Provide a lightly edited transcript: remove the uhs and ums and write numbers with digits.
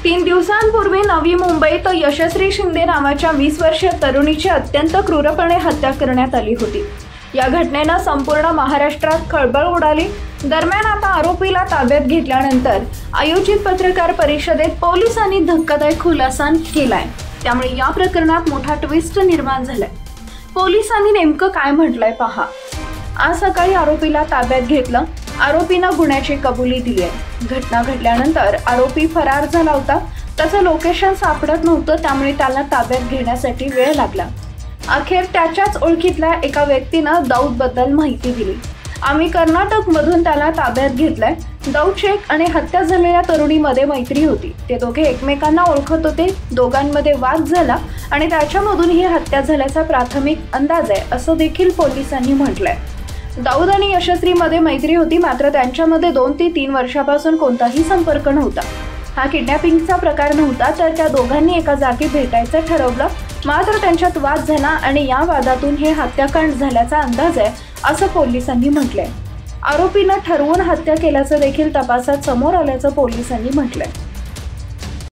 3 दिवसांपूर्वी नवी मुंबईत यशस्वी शिंदे नावाच्या 20 वर्षीय तरुणीची अत्यंत क्रूरपणे हत्या करण्यात आली होती। या घटनेनं संपूर्ण महाराष्ट्रात खळबळ उडाली। दरम्यान आता आरोपीला ताब्यात घेतल्यानंतर आयोजित पत्रकार परिषदेत पोलिसांनी धक्कादायक खुलासा केलाय। त्यामुळे या प्रकरणात मोठा ट्विस्ट निर्माण झालाय। पोलिसांनी नेमकं काय म्हटलंय पहा। आज सकाळी आरोपीला ताब्यात घेतलं। आरोपीनं गुन्ह्याची कबुली दिली आहे। घटना घडल्यानंतर आरोपी फरार झाला होता। त्याचं लोकेशन सापडत नव्हतं, त्यामुळे त्याला ताब्यात घेण्यासाठी वेळ लागला। अखेर त्याच्याच ओळखीतल्या एका व्यक्तीनं दाऊदबद्दल माहिती दिली। आम्ही कर्नाटकमधून त्याला ताब्यात घेतलंय। दाऊद शेख आणि हत्या झालेल्या तरुणीमध्ये मैत्री होती। ते दोघे एकमेकांना ओळखत होते। दोघांमध्ये वाद झाला आणि त्याच्यामधून ही हत्या झाल्याचा प्राथमिक अंदाज आहे, असं देखील पोलिसांनी म्हटलंय। दाऊद आणि यशस्वीमध्ये मैत्री होती, मात्र त्यांच्यामध्ये 2 ते 3 वर्षापासून कोणताही संपर्क नव्हता। हा किडनॅपिंगचा प्रकार नव्हता, तर त्या दोघांनी एका जागी भेटायचं ठरवलं, मात्र त्यांच्यात वाद झाला आणि या वादातून हे हत्याकांड झाल्याचा अंदाज आहे, असं पोलिसांनी म्हटलंय। आरोपीनं ठरवून हत्या केल्याचं देखील तपासात समोर आल्याचं पोलिसांनी म्हटलंय।